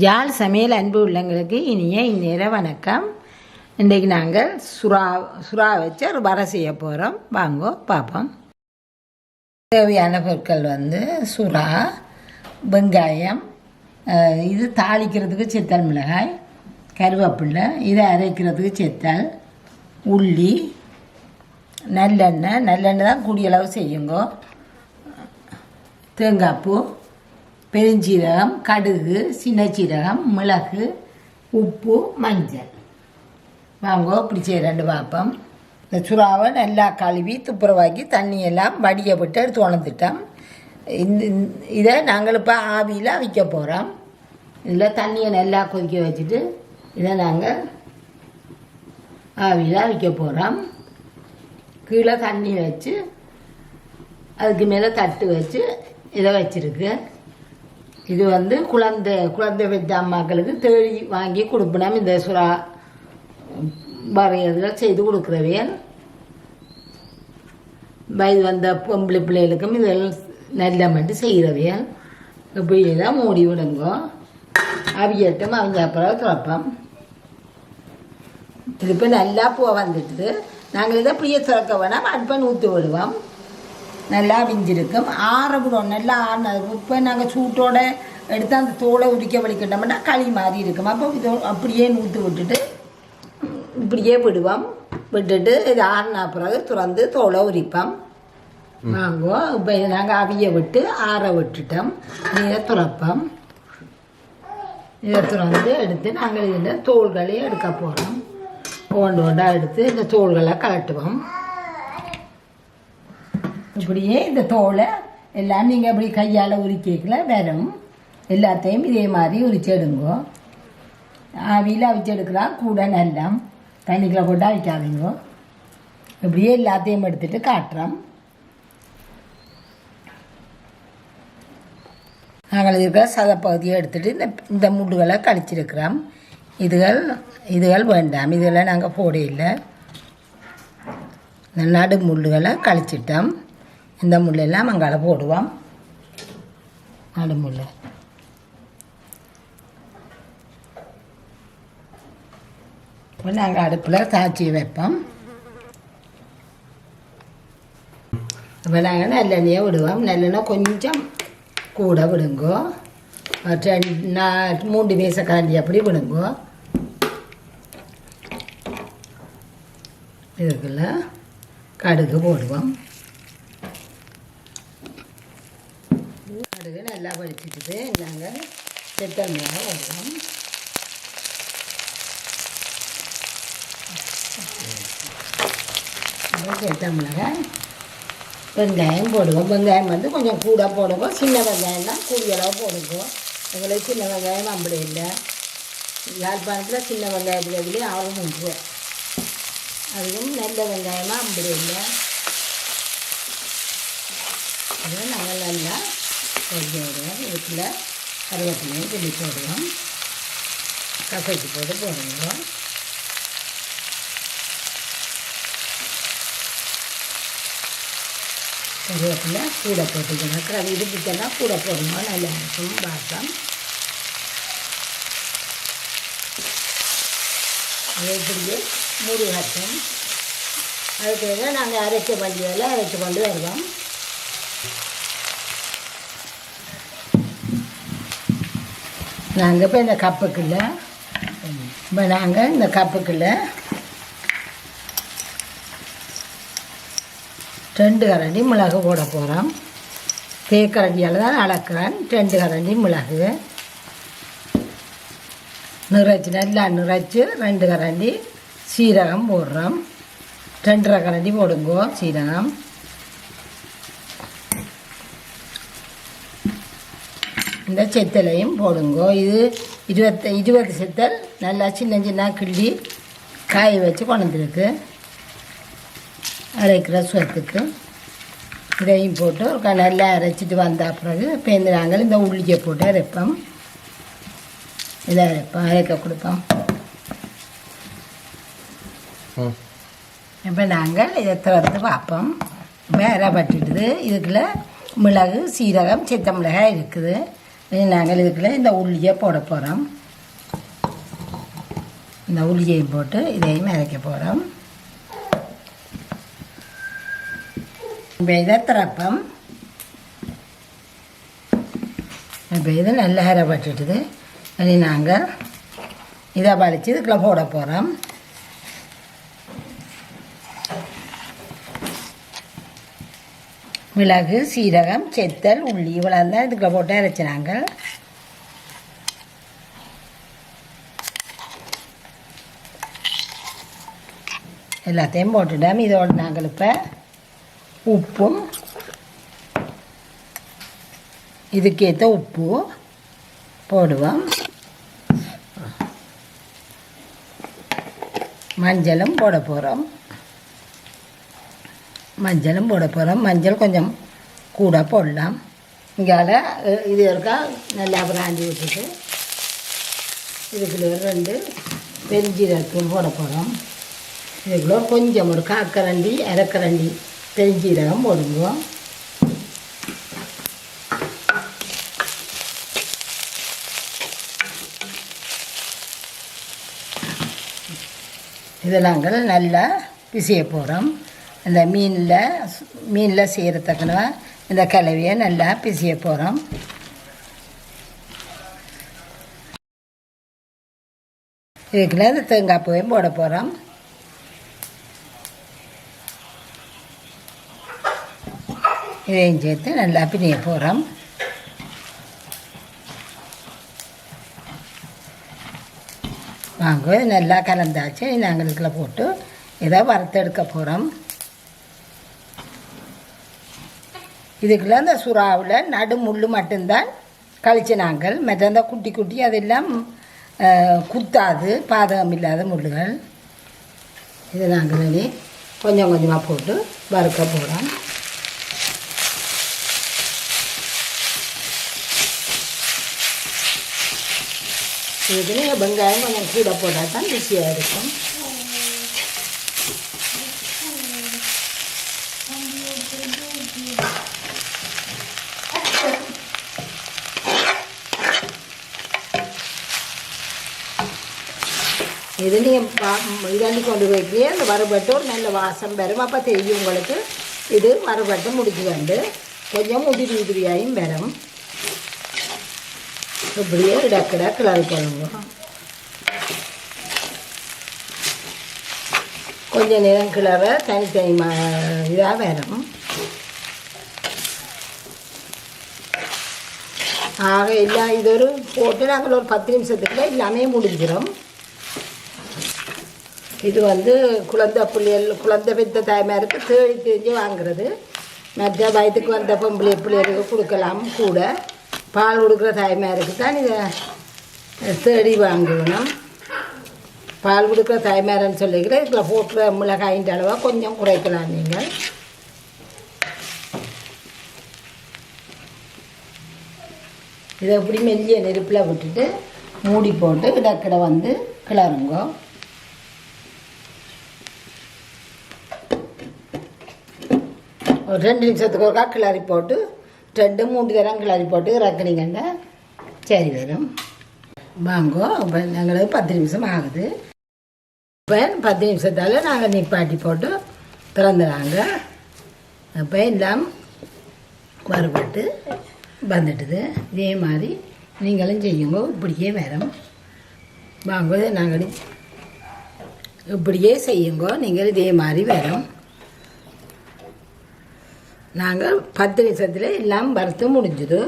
யாழ் சமையல் அன்பு உள்ளங்களுக்கு இனிய இந்நேர வணக்கம். இன்றைக்கு நாங்கள் சுறா வச்சு ஒரு வரை செய்ய போகிறோம். வாங்கோ பார்ப்போம். தேவையான பொருட்கள் சுறா, வெங்காயம், இது தாளிக்கிறதுக்கு செத்தல் மிளகாய், கருவேப்பிலை, இதை அரைக்கிறதுக்கு செத்தல், உள்ளி, நல்லெண்ணெய் தான் கூடியளவு செய்யுங்கோ, தேங்காய்ப்பூ, பெருஞ்சீரகம், கடுகு, சின்ன சீரகம், மிளகு, உப்பு, மஞ்சள். வாங்கோ இப்படி செய்கிறேன் பார்ப்போம். இந்த சுறாவை நல்லா கழுவி துப்புரவாக்கி தண்ணியெல்லாம் வடிய விட்டு எடுத்து உணர்ந்துட்டோம். இதை நாங்கள் இப்போ ஆவியில் அவிக்க போகிறோம். இதில் தண்ணியை நல்லா கொதிக்க வச்சுட்டு இதை நாங்கள் ஆவியில் அவிக்க போகிறோம். கீழே தண்ணி வச்சு அதுக்கு மேலே தட்டு வச்சு இதை வச்சுருக்கு. இது குழந்தை பெற்ற அம்மாக்களுக்கு தேடி வாங்கி கொடுப்போம். இந்த சுறா வரையதில் செய்து கொடுக்குறவையல் வயது வந்த பொம்பளை பிள்ளைகளுக்கும் இதெல்லாம் நல்ல மட்டும் செய்கிறவையல். இப்படியெல்லாம் மூடி விடுங்கோ. அவியட்டும், அவங்க அப்புறம் திறப்போம். இது இப்போ நல்லா பூ வந்துட்டுது. நாங்கள் இதை இப்படியே திறக்க வேணாம், அடுப்பை ஊற்றி விடுவோம். நல்லா அவிஞ்சிருக்கும். ஆறவிடும். நல்லா ஆறினது இப்போ நாங்கள் சூட்டோட எடுத்து அந்த தோலை உரிக்க வலிக்கிட்டோம்னா களி மாதிரி இருக்கும். அப்போ இது அப்படியே நூற்று விட்டுட்டு இப்படியே விடுவோம். விட்டுட்டு இது ஆறின பிறகு துறந்து தோலை உரிப்போம். வாங்குவோம். இப்போ இதை நாங்கள் அவிய விட்டு ஆற விட்டுட்டோம். இதை துறப்போம். இதை துறந்து எடுத்து நாங்கள் இதில் தோள்களையும் எடுக்க போகிறோம். ஒன்றாக எடுத்து இந்த தோள்களை கலட்டுவோம். இப்படியே இந்த தோலை எல்லாம் நீங்கள் அப்படி கையால் உரிக்கல வரும். எல்லாத்தையும் இதே மாதிரி உரிச்சு எடுங்கோ. ஆவியில் அவிச்சு எடுக்கலாம். கூட நல்லா தண்ணிக்குள்ளே போட்டு அவிக்காதீங்கோ. இப்படியே எல்லாத்தையும் எடுத்துகிட்டு காட்டுறோம். நாங்கள் இருக்கிற சதப்பகுதியை எடுத்துகிட்டு இந்த முட்டுகளை கழிச்சிருக்கிறோம். இதுகள் வேண்டாம். இதெல்லாம் நாங்கள் போட இல்லை. இந்த நடு முள்ளுகளை கழிச்சிட்டோம். இந்த முள்ளெல்லாம் அங்கால போடுவோம். நடுமுள் இப்போ நாங்கள் அடுப்பில் தாய்ச்சி வைப்போம். இப்போ நாங்கள் நல்லெண்ணெயை விடுவோம். நல்லெண்ணெய் கொஞ்சம் கூட விடுங்கோ. 3 மேசக்காண்டி அப்படி விடுங்கோ. இதுக்குள்ள கடுகு போடுவோம். கடுகு நல்லா வடிச்சிட்டு நாங்கள் செத்தல் மிளகாய் போடுவோம். செத்தல் மிளகாய், வெங்காயம் போடுவோம். வெங்காயம் கொஞ்சம் கூட போடுவோம். சின்ன வெங்காயம் தான் கூடியளவு போடுவோம். எங்களுக்கு சின்ன வெங்காயம் அப்படி இல்லை. யாழ்ப்பாணத்தில் சின்ன வெங்காயத்துலேயே ஆகும் உண்டு. அதுவும் நல்ல வெங்காயமாக அப்படி இல்லை. அதை நாங்கள் நல்லா கொதிக்க விடுவோம். இதுக்குள்ள கருவேப்பிலையும் கிள்ளி போடுவோம். கசைக்கு போட்டு போடுவோம். கருவேப்பிலை கூட போட்டுக்கணும். கறி இடிப்பிட்டெல்லாம் கூட போடணும். நல்லா இருக்கும் வாசம். அதை இப்படியே மூடி வச்சோம். அதுக்கு நாங்கள் அரைச்ச பள்ளியெல்லாம் அரைச்சி கொண்டு வருவோம். நாங்கள் இப்போ இந்த கப்புக்குள்ள இந்த கப்புக்குள்ள 2 கரண்டி மிளகு போட போகிறோம். தேக்கரண்டியால் தான் அளக்கிறேன். 2 கரண்டி மிளகு நல்லா நிறைச்சி 2 கரண்டி சீரகம் போடுறோம். 2.5 கரண்டி போடுங்கோ சீரகம். இந்த செத்தலையும் போடுங்கோ. இது 20 செத்தல் நல்லா சின்ன கிள்ளி காய வச்சு கொண்டுருக்கு அரைக்கிற சுவத்துக்கு. இதையும் போட்டு நல்லா அரைச்சிட்டு வந்த பிறகு பேர்ந்து இந்த உள்ளியை போட்டு அரைப்போம். இதை அரைக்க கொடுப்போம். இப்போ நாங்கள் இதை திறந்து பார்ப்போம். வேற பட்டுடுது. இதுக்குள்ள மிளகு, சீரகம், செத்த மிளகாய் இருக்குது. நாங்கள் இதுக்குள்ள இந்த உள்ளியை போட போகிறோம். இந்த உள்ளியையும் போட்டு இதையும் இறக்க போகிறோம். இப்போ இதை திறப்போம். இப்போ இது நல்லா அரைப்பட்டுட்டுது. இனி நாங்கள் இதை வலித்து இதுக்குள்ள போட போகிறோம். மிளகு, சீரகம், செத்தல், உள்ளி இவ்வளோ தான் இதுக்குள்ள போட்டு அரைச்சி நாங்கள் எல்லாத்தையும் போட்டுட்டோம். இதோடு நாங்கள் இப்போ உப்பும் இதுக்கேற்ற உப்பு போடுவோம். மஞ்சளும் போட போகிறோம். மஞ்சள் கொஞ்சம் கூட போடலாம். இங்கால இது இருக்கா நல்லா பிராண்டி விட்டுட்டு இதுக்குள்ள 2 பெருஞ்சீரகத்தையும் போட போகிறோம். இதுக்குள்ள கொஞ்சம் ஒரு காக்கரண்டி அரைக்கரண்டி பெருஞ்சீரகம் போடுவோம். இதை நாங்கள் நல்லா பிசைய போகிறோம். இந்த மீனில் செய்கிறதுக்குன்னு இந்த கலவையை நல்லா பிசைய போகிறோம். இதுக்குள்ள இந்த தேங்காய் பூவையும் போட போகிறோம். இதையும் சேர்த்து நல்லா பிணைய போகிறோம். வாங்க நல்லா கலந்தாச்சு. நாங்கள் இதுக்குள்ள போட்டு இதை வறுத்தெடுக்க போகிறோம். இதுக்குள்ள அந்த சுறாவில் நடுமுள்ளு மட்டும்தான் கழிச்சு நாங்கள் மற்ற அந்த குட்டி குட்டி அதெல்லாம் குத்தாது, பாதகம் இல்லாத முள்ளுகள். இதை நாங்கள் இனி கொஞ்சம் கொஞ்சமாக போட்டு வறுக்க போகிறோம். இதுக்குன்னு வெங்காயம் கொஞ்சம் கூட போட்டால் தான் ருசியாக இருக்கும். இது நீங்கள் இதண்ணி கொண்டு போய்க்கியே அந்த வறுபட்டு ஒரு நல்ல வாசம் வரும். அப்போ தெரியும் உங்களுக்கு இது வறுபட்டு முடிச்சு வந்து கொஞ்சம் உதிரியாயும் வரும். இப்படியே இடக்கிட கிளறி கொள்ளுங்க. கொஞ்சம் நேரம் கிளற தனித்தனி இதாக வரும். ஆக இல்லை இது ஒரு போட்டு நாங்கள் ஒரு 10 நிமிஷத்துக்குள்ள எல்லாமே முடிஞ்சிடும். இது வந்து குழந்தை பெற்ற தாய்மாருக்கு தேடி தெரிஞ்சு வாங்குறது. மற்ற வயதுக்கு வந்த பிள்ளைகளுக்கு கொடுக்கலாம். கூட பால் கொடுக்குற தாய்மாருக்கு தான் இதை தேடி வாங்கணும். பால் கொடுக்குற தாய்மாரன்னு சொல்லிக்கிற இதில் போட்டுற மிளகாயின் அளவாக கொஞ்சம் குறைக்கலாம். நீங்கள் இதை இப்படி மெல்லிய நெருப்பில் விட்டுட்டு மூடி போட்டு இடக்கிட வந்து கிளறுங்க. ஒரு 2 நிமிஷத்துக்கு ஒருக்கா கிளறி போட்டு 2-3 தரம் கிளறி போட்டு இறக்குனீங்கன்னா சரி வரும். வாங்கோ. இப்போ நாங்களுக்கு 10 நிமிஷம் ஆகுது. இப்போ 10 நிமிஷத்தால் நாங்கள் நிப்பாட்டி போட்டு திறந்துடுறாங்க. அப்போ எல்லாம் வறுபட்டு வந்துட்டுது. இதே மாதிரி நீங்களும் செய்யுங்க. இப்படியே வரும். வாங்க நாங்கள் இப்படியே செய்யுங்க. நீங்கள் இதே மாதிரி வரும். நாங்கள் 10 நிமிஷத்தில் எல்லாம் வறுத்து முடிஞ்சுது.